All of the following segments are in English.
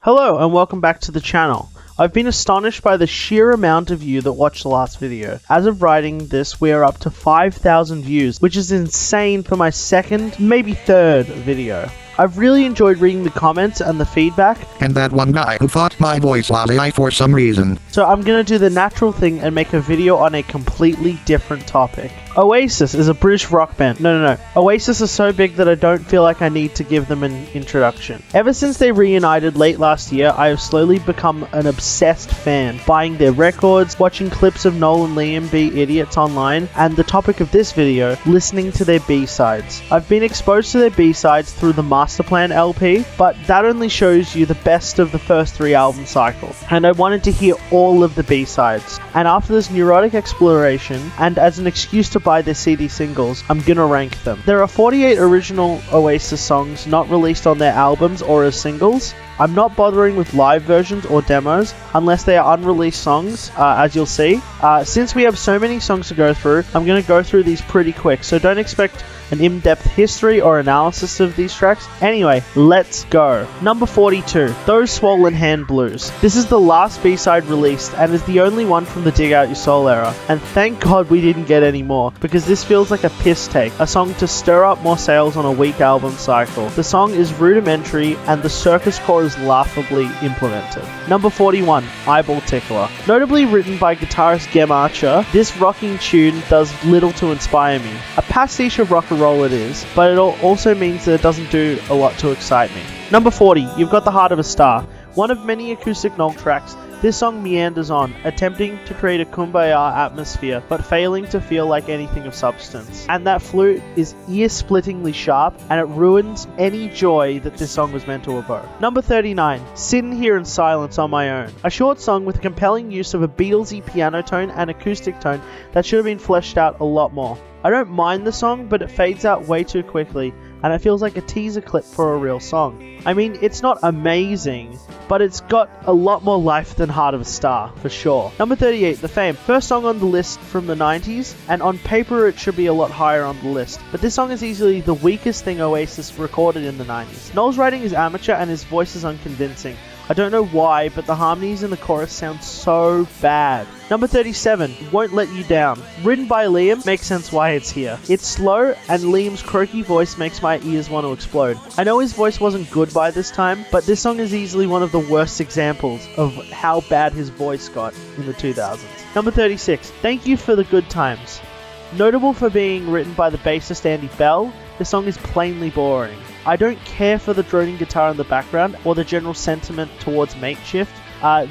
Hello and welcome back to the channel. I've been astonished by the sheer amount of you that watched the last video. As of writing this, we are up to 5,000 views, which is insane for my second, maybe third video. I've really enjoyed reading the comments and the feedback. And that one guy who thought my voice was AI for some reason. So I'm gonna do the natural thing and make a video on a completely different topic. Oasis is a British rock band. No. Oasis is so big that I don't feel like I need to give them an introduction. Ever since they reunited late last year, I have slowly become an obsessed fan, buying their records, watching clips of Noel and Liam be idiots online, and the topic of this video, listening to their B-sides. I've been exposed to their B-sides through the Masterplan LP, but that only shows you the best of the first 3 album cycles, and I wanted to hear all of the B-sides. And after this neurotic exploration, and as an excuse to buy their CD singles, I'm gonna rank them. There are 48 original Oasis songs not released on their albums or as singles. I'm not bothering with live versions or demos unless they are unreleased songs, as you'll see. Since we have so many songs to go through, I'm going to go through these pretty quick, so don't expect an in-depth history or analysis of these tracks. Anyway, let's go. Number 42, Those Swollen Hand Blues. This is the last B-side released and is the only one from the Dig Out Your Soul era, and thank God we didn't get any more, because this feels like a piss take, a song to stir up more sales on a weak album cycle. The song is rudimentary and the circus core is laughably implemented. Number 41, Eyeball Tickler. Notably written by guitarist Gem Archer, this rocking tune does little to inspire me. A pastiche of rock and roll it is, but it also means that it doesn't do a lot to excite me. Number 40, You've Got the Heart of a Star. One of many acoustic Noel tracks, this song meanders on, attempting to create a kumbaya atmosphere, but failing to feel like anything of substance. And that flute is ear-splittingly sharp, and it ruins any joy that this song was meant to evoke. Number 39, Sitting Here in Silence on My Own. A short song with a compelling use of a Beatlesy piano tone and acoustic tone that should have been fleshed out a lot more. I don't mind the song, but it fades out way too quickly, and it feels like a teaser clip for a real song. I mean, it's not amazing, but it's got a lot more life than Heart of a Star, for sure. Number 38, The Fame. First song on the list from the 90s, and on paper it should be a lot higher on the list. But this song is easily the weakest thing Oasis recorded in the 90s. Noel's writing is amateur and his voice is unconvincing. I don't know why, but the harmonies in the chorus sound so bad. Number 37, Won't Let You Down. Written by Liam, makes sense why it's here. It's slow, and Liam's croaky voice makes my ears want to explode. I know his voice wasn't good by this time, but this song is easily one of the worst examples of how bad his voice got in the 2000s. Number 36, Thank You for the Good Times. Notable for being written by the bassist Andy Bell, the song is plainly boring. I don't care for the droning guitar in the background or the general sentiment towards makeshift.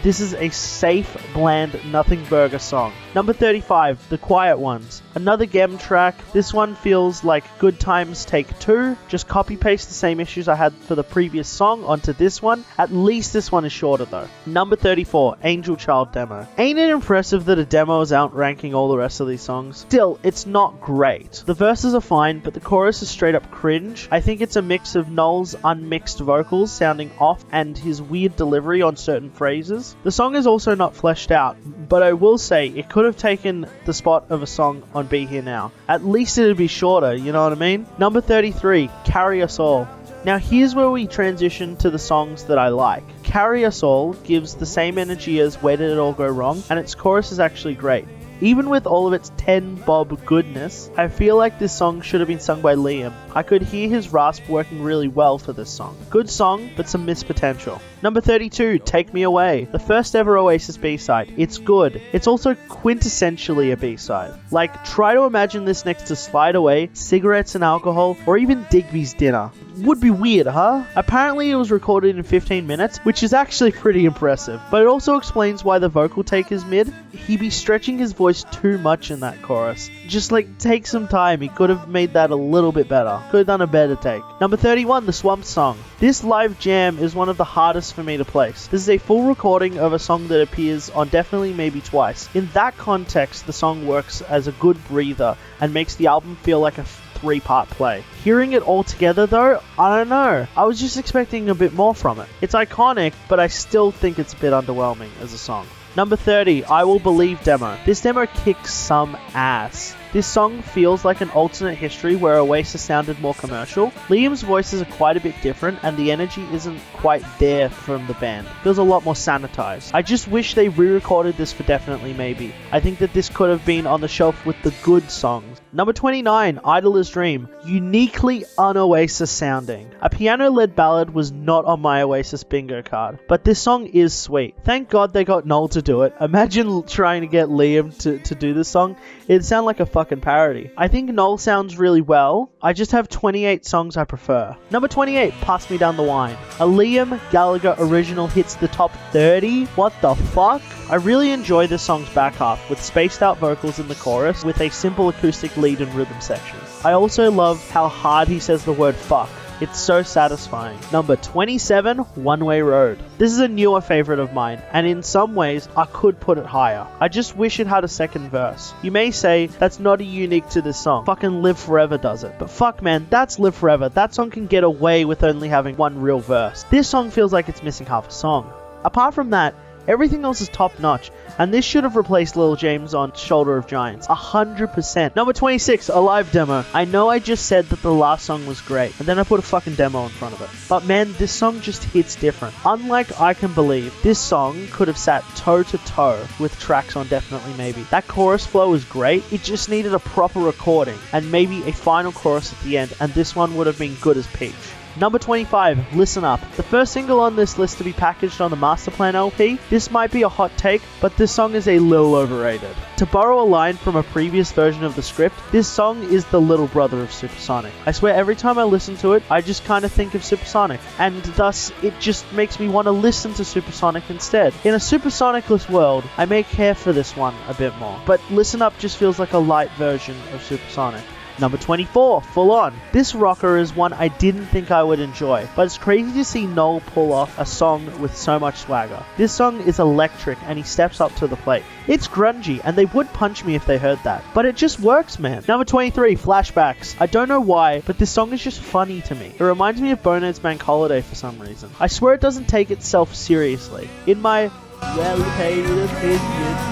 This is a safe, bland, nothing burger song. Number 35, The Quiet Ones. Another Gem track. This one feels like Good Times Take 2. Just copy paste the same issues I had for the previous song onto this one. At least this one is shorter though. Number 34, Angel Child Demo. Ain't it impressive that a demo is outranking all the rest of these songs? Still, it's not great. The verses are fine, but the chorus is straight up cringe. I think it's a mix of Noel's unmixed vocals sounding off and his weird delivery on certain phrases. The song is also not fleshed out, but I will say it could have taken the spot of a song on Be Here Now. At least it'd be shorter, you know what I mean? Number 33, Carry Us All. Now here's where we transition to the songs that I like. Carry Us All gives the same energy as Where Did It All Go Wrong, and its chorus is actually great. Even with all of its 10 bob goodness, I feel like this song should have been sung by Liam. I could hear his rasp working really well for this song. Good song, but some missed potential. Number 32, Take Me Away. The first ever Oasis B-side. It's good. It's also quintessentially a B-side. Like, try to imagine this next to Slide Away, Cigarettes and Alcohol, or even Digby's Dinner. Would be weird, huh? Apparently it was recorded in 15 minutes, which is actually pretty impressive. But it also explains why the vocal take is mid. He be stretching his voice too much in that chorus. Just like, take some time. He could have made that a little bit better. Could have done a better take. Number 31, The Swamp Song. This live jam is one of the hardest for me to place. This is a full recording of a song that appears on Definitely Maybe Twice. In that context, the song works as a good breather and makes the album feel like a 3-part play. Hearing it all together though, I don't know. I was just expecting a bit more from it. It's iconic, but I still think it's a bit underwhelming as a song. Number 30, I Will Believe demo. This demo kicks some ass. This song feels like an alternate history where Oasis sounded more commercial. Liam's voices are quite a bit different and the energy isn't quite there from the band. It feels a lot more sanitized. I just wish they re-recorded this for Definitely Maybe. I think that this could have been on the shelf with the good songs. Number 29, Idler's Dream. Uniquely un-Oasis sounding. A piano-led ballad was not on my Oasis bingo card, but this song is sweet. Thank God they got Noel to do it. Imagine trying to get Liam to do this song. It'd sound like a fucking parody. I think Noel sounds really well. I just have 28 songs I prefer. Number 28, Pass Me Down the Wine. A Liam Gallagher original hits the top 30? What the fuck? I really enjoy this song's back half, with spaced out vocals in the chorus, with a simple acoustic lead and rhythm section. I also love how hard he says the word fuck. It's so satisfying. Number 27, One Way Road. This is a newer favorite of mine, and in some ways, I could put it higher. I just wish it had a second verse. You may say, that's not unique to this song. Fucking Live Forever does it. But fuck man, that's Live Forever. That song can get away with only having one real verse. This song feels like it's missing half a song. Apart from that, everything else is top notch, and this should have replaced Lil James on Shoulder of Giants, 100%. Number 26, a live demo. I know I just said that the last song was great, and then I put a fucking demo in front of it. But man, this song just hits different. Unlike I Can Believe, this song could have sat toe to toe with tracks on Definitely Maybe. That chorus flow is great, it just needed a proper recording, and maybe a final chorus at the end, and this one would have been good as peach. Number 25, Listen Up. The first single on this list to be packaged on the Masterplan LP. This might be a hot take, but this song is a little overrated. To borrow a line from a previous version of the script, this song is the little brother of Supersonic. I swear every time I listen to it, I just kind of think of Supersonic, and thus it just makes me want to listen to Supersonic instead. In a Supersonicless world, I may care for this one a bit more, but Listen Up just feels like a light version of Supersonic. Number 24, Full On. This rocker is one I didn't think I would enjoy, but it's crazy to see Noel pull off a song with so much swagger. This song is electric and he steps up to the plate. It's grungy and they would punch me if they heard that, but it just works, man. Number 23, Flashbacks. I don't know why, but this song is just funny to me. It reminds me of Bonehead's Bank Holiday for some reason. I swear it doesn't take itself seriously. In my well-paid opinion,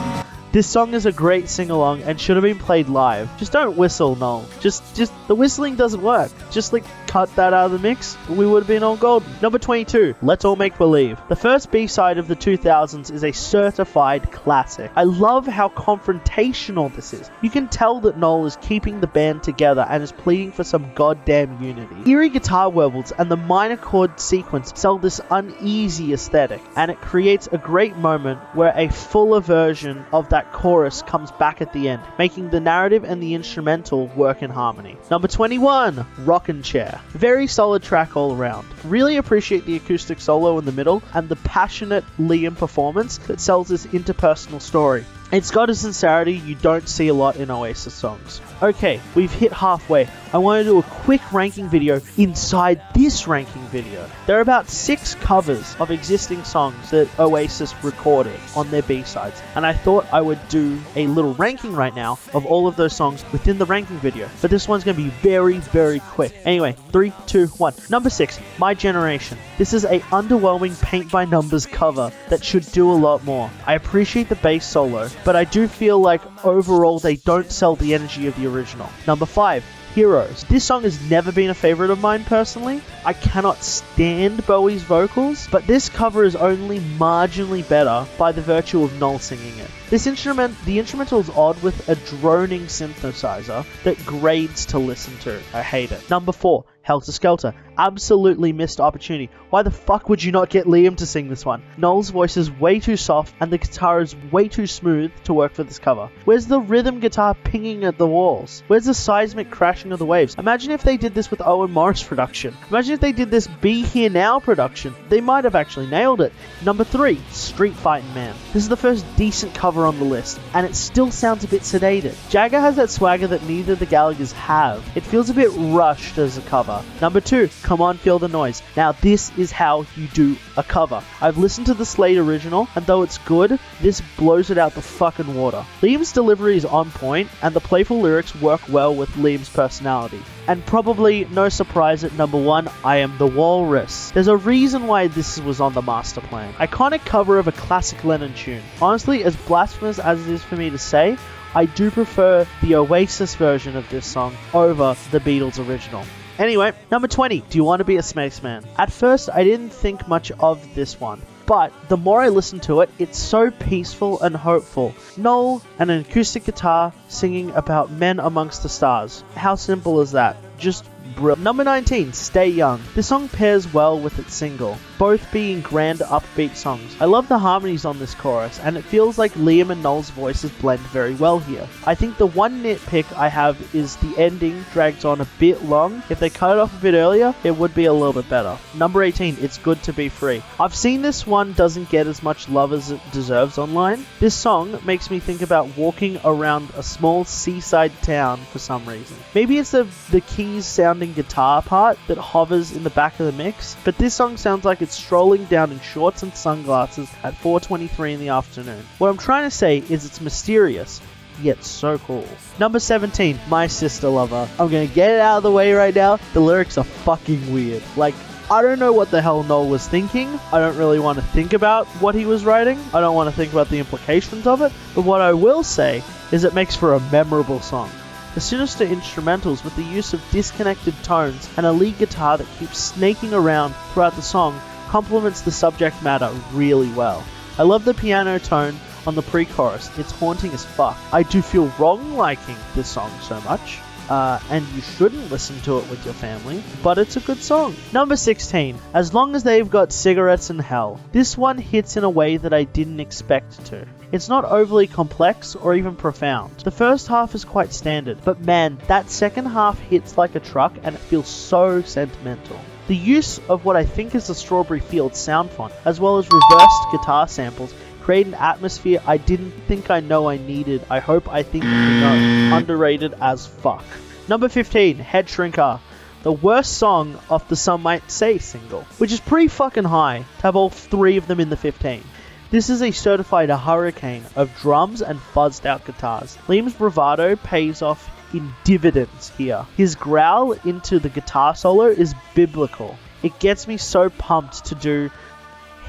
this song is a great sing-along and should have been played live. Just don't whistle, Noel. Just the whistling doesn't work. Just cut that out of the mix, we would have been all golden. Number 22, Let's All Make Believe. The first B-side of the 2000s is a certified classic. I love how confrontational this is. You can tell that Noel is keeping the band together and is pleading for some goddamn unity. Eerie guitar warbles and the minor chord sequence sell this uneasy aesthetic, and it creates a great moment where a fuller version of that chorus comes back at the end, making the narrative and the instrumental work in harmony. Number 21, Rockin' Chair. Very solid track all around. Really appreciate the acoustic solo in the middle and the passionate Liam performance that sells this interpersonal story. It's got a sincerity you don't see a lot in Oasis songs. Okay, we've hit halfway. I want to do a quick ranking video inside this ranking video. There are about 6 covers of existing songs that Oasis recorded on their B-sides, and I thought I would do a little ranking right now of all of those songs within the ranking video, but this one's going to be very, very quick. Anyway, 3, 2, 1. Number 6, My Generation. This is a underwhelming paint-by-numbers cover that should do a lot more. I appreciate the bass solo, but I do feel like overall they don't sell the energy of the original. Number 5, Heroes. This song has never been a favorite of mine personally. I cannot stand Bowie's vocals, but this cover is only marginally better by the virtue of Noel singing it. The instrumental is odd with a droning synthesizer that grades to listen to. I hate it. Number 4, Helter Skelter. Absolutely missed opportunity. Why the fuck would you not get Liam to sing this one? Noel's voice is way too soft and the guitar is way too smooth to work for this cover. Where's the rhythm guitar pinging at the walls? Where's the seismic crashing of the waves? Imagine if they did this with Owen Morris production. Imagine if they did this Be Here Now production. They might have actually nailed it. Number 3, Street Fighting Man. This is the first decent cover on the list, and it still sounds a bit sedated. Jagger has that swagger that neither the Gallaghers have. It feels a bit rushed as a cover. Number 2, Come On Feel the Noise. Now this is how you do a cover. I've listened to the Slade original, and though it's good, this blows it out the fucking water. Liam's delivery is on point, and the playful lyrics work well with Liam's personality. And probably no surprise at number 1, I Am the Walrus. There's a reason why this was on the master plan. Iconic cover of a classic Lennon tune. Honestly, as blasphemous as it is for me to say, I do prefer the Oasis version of this song over the Beatles original. Anyway, number 20, Do You Want to Be a Spaceman? At first, I didn't think much of this one, but the more I listen to it, it's so peaceful and hopeful. Noel and an acoustic guitar singing about men amongst the stars. How simple is that? Just brilliant. Number 19, Stay Young. This song pairs well with its single, both being grand upbeat songs. I love the harmonies on this chorus, and it feels like Liam and Noel's voices blend very well here. I think the one nitpick I have is the ending drags on a bit long. If they cut it off a bit earlier, it would be a little bit better. Number 18, It's Good to Be Free. I've seen this one doesn't get as much love as it deserves online. This song makes me think about walking around a small seaside town for some reason. Maybe it's the keys sounding guitar part that hovers in the back of the mix, but this song sounds like it's strolling down in shorts and sunglasses at 4:23 in the afternoon. What I'm trying to say is it's mysterious, yet so cool. Number 17, My Sister Lover. I'm gonna get it out of the way right now. The lyrics are fucking weird. Like, I don't know what the hell Noel was thinking. I don't really want to think about what he was writing. I don't want to think about the implications of it. But what I will say is it makes for a memorable song. The sinister instrumentals with the use of disconnected tones and a lead guitar that keeps snaking around throughout the song complements the subject matter really well. I love the piano tone on the pre-chorus. It's haunting as fuck. I do feel wrong liking this song so much. And you shouldn't listen to it with your family, but it's a good song. Number 16, As Long As They've Got Cigarettes in Hell. This one hits in a way that I didn't expect to. It's not overly complex or even profound. The first half is quite standard, but man, that second half hits like a truck and it feels so sentimental. The use of what I think is the Strawberry Fields sound font, as well as reversed guitar samples, create an atmosphere I didn't think I know I needed. I hope I think I know. Underrated as fuck. Number 15, Head Shrinker. The worst song off the Some Might Say single, which is pretty fucking high to have all three of them in the 15. This is a certified hurricane of drums and fuzzed out guitars. Liam's bravado pays off in dividends here. His growl into the guitar solo is biblical. It gets me so pumped to do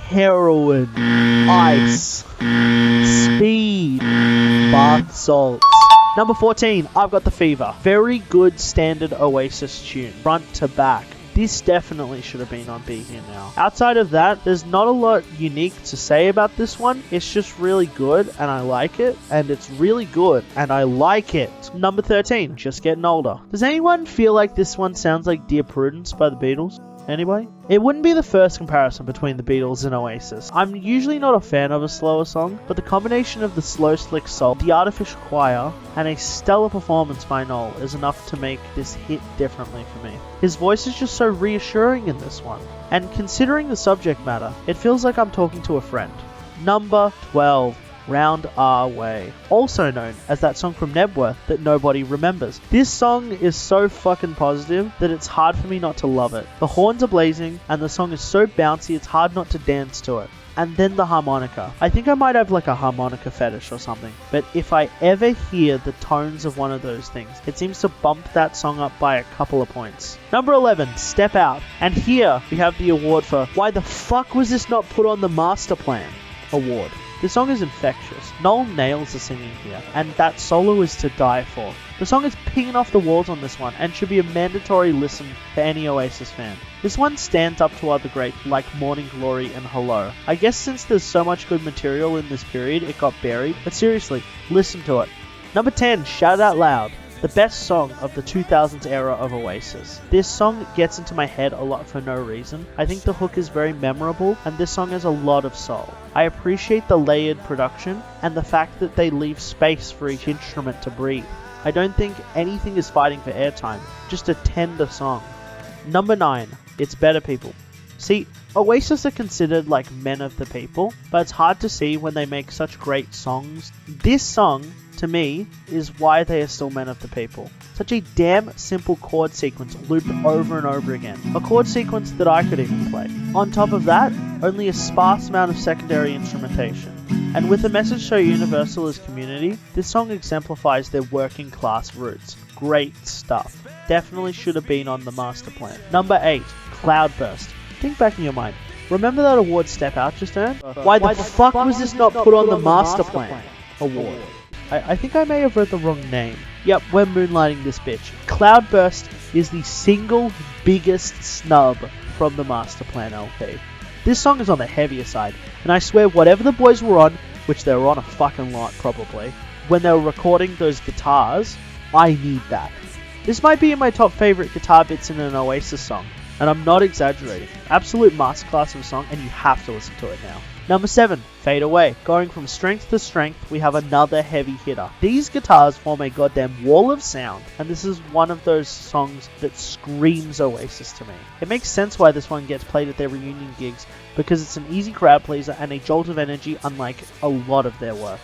heroin, ice, speed, bath salts. Number 14, I've Got the Fever. Very good standard Oasis tune, front to back. This definitely should have been on Be Here Now. Outside of that, there's not a lot unique to say about this one. It's just really good and I like it, and it's really good and I like it. Number 13, Just Getting Older. Does anyone feel like this one sounds like Dear Prudence by the Beatles? Anybody? It wouldn't be the first comparison between the Beatles and Oasis. I'm usually not a fan of a slower song, but the combination of the slow slick soul, the artificial choir, and a stellar performance by Noel is enough to make this hit differently for me. His voice is just so reassuring in this one, and considering the subject matter, it feels like I'm talking to a friend. Number 12. Round Our Way, also known as that song from Nebworth that nobody remembers. This song is so fucking positive that it's hard for me not to love it. The horns are blazing and the song is so bouncy it's hard not to dance to it. And then the harmonica. I think I might have like a harmonica fetish or something, but if I ever hear the tones of one of those things, it seems to bump that song up by a couple of points. Number 11, Step Out. And here we have the award for why the fuck was this not put on the master plan award. The song is infectious. Noel nails the singing here, and that solo is to die for. The song is pinging off the walls on this one, and should be a mandatory listen for any Oasis fan. This one stands up to other greats like Morning Glory and Hello. I guess since there's so much good material in this period, it got buried, but seriously, listen to it. Number 10, Shout It Out Loud. The best song of the 2000s era of Oasis. This song gets into my head a lot for no reason. I think the hook is very memorable and this song has a lot of soul. I appreciate the layered production and the fact that they leave space for each instrument to breathe. I don't think anything is fighting for airtime, just a tender song. Number 9, It's Better People. See, Oasis are considered like men of the people, but it's hard to see when they make such great songs. This song, to me, is why they are still men of the people. Such a damn simple chord sequence looped over and over again. A chord sequence that I could even play. On top of that, only a sparse amount of secondary instrumentation. And with a message so universal as community, this song exemplifies their working class roots. Great stuff. Definitely should have been on the master plan. Number 8, Cloudburst. Think back in your mind. Remember that award Step Out just earned? Why the fuck was this not put on the master plan award? I think I may have read the wrong name. Yep, we're moonlighting this bitch. Cloudburst is the single biggest snub from the Master Plan LP. This song is on the heavier side, and I swear whatever the boys were on, which they were on a fucking lot probably, when they were recording those guitars, I need that. This might be in my top favourite guitar bits in an Oasis song, and I'm not exaggerating. Absolute masterclass of a song, and you have to listen to it now. Number 7, Fade Away. Going from strength to strength, we have another heavy hitter. These guitars form a goddamn wall of sound, and this is one of those songs that screams Oasis to me. It makes sense why this one gets played at their reunion gigs, because it's an easy crowd pleaser and a jolt of energy unlike a lot of their work.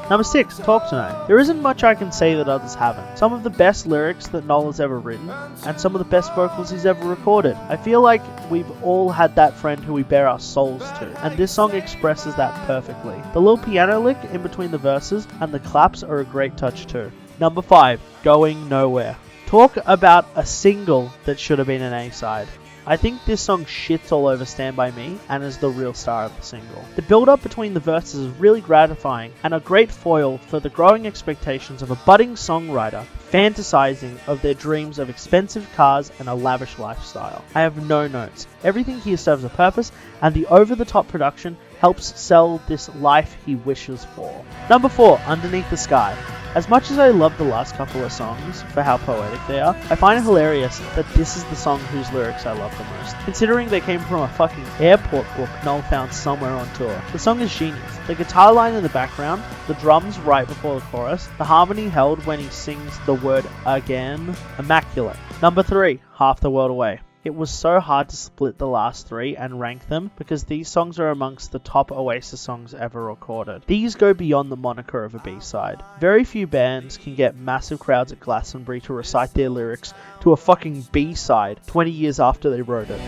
Number 6, Talk Tonight. There isn't much I can say that others haven't. Some of the best lyrics that Noel has ever written, and some of the best vocals he's ever recorded. I feel like we've all had that friend who we bare our souls to, and this song expresses that perfectly. The little piano lick in between the verses and the claps are a great touch too. Number 5, Going Nowhere. Talk about a single that should have been an A-side. I think this song shits all over Stand By Me and is the real star of the single. The build-up between the verses is really gratifying and a great foil for the growing expectations of a budding songwriter fantasizing of their dreams of expensive cars and a lavish lifestyle. I have no notes. Everything here serves a purpose, and the over-the-top production helps sell this life he wishes for. Number 4, Underneath the Sky. As much as I love the last couple of songs for how poetic they are, I find it hilarious that this is the song whose lyrics I love the most. Considering they came from a fucking airport book Noel found somewhere on tour. The song is genius. The guitar line in the background, the drums right before the chorus, the harmony held when he sings the word again, immaculate. Number 3, Half the World Away. It was so hard to split the last 3 and rank them because these songs are amongst the top Oasis songs ever recorded. These go beyond the moniker of a B-side. Very few bands can get massive crowds at Glastonbury to recite their lyrics to a fucking B-side 20 years after they wrote it.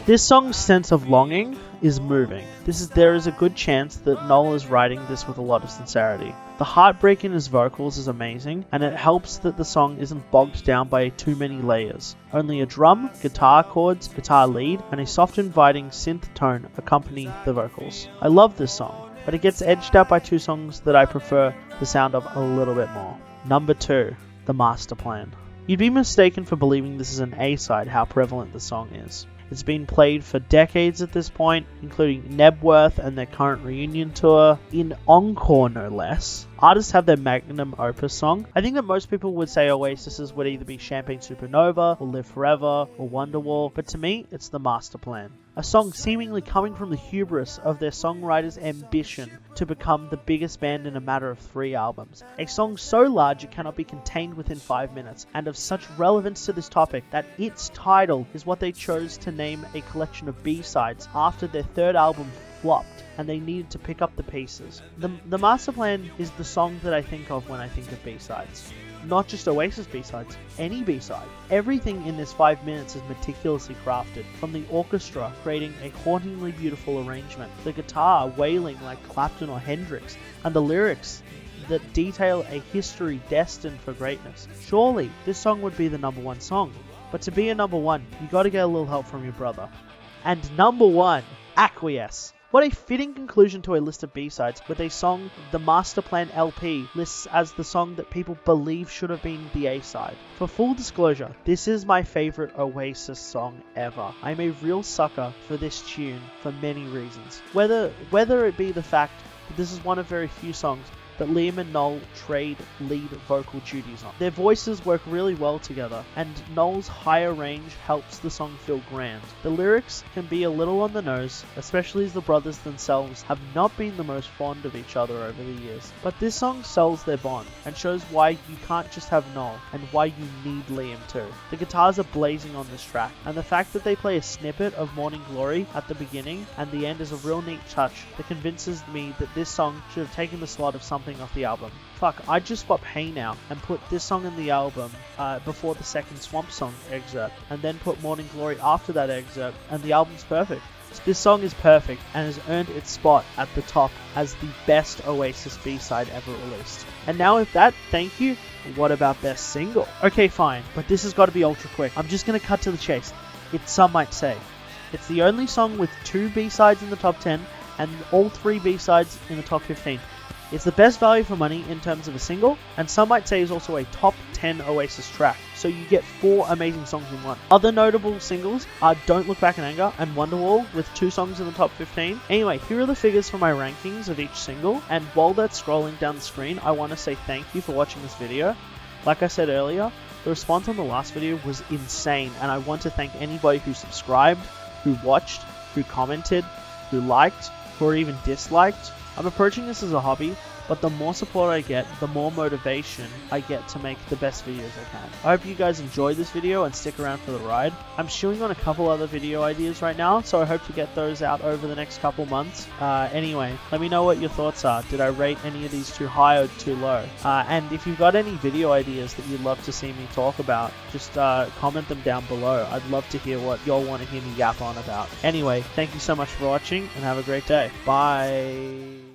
This song's sense of longing is moving. There is a good chance that Noel is writing this with a lot of sincerity. The heartbreak in his vocals is amazing, and it helps that the song isn't bogged down by too many layers. Only a drum, guitar chords, guitar lead, and a soft inviting synth tone accompany the vocals. I love this song, but it gets edged out by 2 songs that I prefer the sound of a little bit more. Number 2, The Master Plan. You'd be mistaken for believing this is an A-side how prevalent the song is. It's been played for decades at this point, including Nebworth and their current reunion tour, in encore no less. Artists have their magnum opus song. I think that most people would say Oasis's would either be Champagne Supernova, or Live Forever, or Wonderwall, but to me, it's The Master Plan. A song seemingly coming from the hubris of their songwriter's ambition to become the biggest band in a matter of 3 albums. A song so large it cannot be contained within 5 minutes, and of such relevance to this topic that its title is what they chose to name a collection of B-sides after their 3rd album flopped and they needed to pick up the pieces. The Master Plan is the song that I think of when I think of B-sides. Not just Oasis B-sides, any B-side. Everything in this 5 minutes is meticulously crafted, from the orchestra creating a hauntingly beautiful arrangement, the guitar wailing like Clapton or Hendrix, and the lyrics that detail a history destined for greatness. Surely, this song would be the number 1 song. But to be a number 1, you gotta get a little help from your brother. And number 1, Acquiesce. What a fitting conclusion to a list of B-sides with a song the Master Plan LP lists as the song that people believe should have been the A-side. For full disclosure, this is my favourite Oasis song ever. I'm a real sucker for this tune for many reasons. Whether it be the fact that this is one of very few songs that Liam and Noel trade lead vocal duties on. Their voices work really well together, and Noel's higher range helps the song feel grand. The lyrics can be a little on the nose, especially as the brothers themselves have not been the most fond of each other over the years. But this song sells their bond, and shows why you can't just have Noel, and why you need Liam too. The guitars are blazing on this track, and the fact that they play a snippet of Morning Glory at the beginning and the end is a real neat touch that convinces me that this song should have taken the slot of something off the album. Fuck, I'd just swap Hey Now and put this song in the album before the second Swamp Song excerpt, and then put Morning Glory after that excerpt, and the album's perfect. This song is perfect and has earned its spot at the top as the best Oasis B-side ever released. And now with that, thank you. What about best single? Okay, fine, but this has got to be ultra quick. I'm just going to cut to the chase. It's Some Might Say. It's the only song with 2 B-sides in the top 10 and all 3 B-sides in the top 15. It's the best value for money in terms of a single, and Some Might Say is also a top 10 Oasis track, so you get 4 amazing songs in one. Other notable singles are Don't Look Back in Anger and Wonderwall with 2 songs in the top 15. Anyway, here are the figures for my rankings of each single, and while that's scrolling down the screen, I want to say thank you for watching this video. Like I said earlier, the response on the last video was insane, and I want to thank anybody who subscribed, who watched, who commented, who liked, or even disliked. I'm approaching this as a hobby, but the more support I get, the more motivation I get to make the best videos I can. I hope you guys enjoyed this video and stick around for the ride. I'm chewing on a couple other video ideas right now, so I hope to get those out over the next couple months. Anyway, let me know what your thoughts are. Did I rate any of these too high or too low? And if you've got any video ideas that you'd love to see me talk about, just comment them down below. I'd love to hear what y'all want to hear me yap on about. Anyway, thank you so much for watching and have a great day. Bye.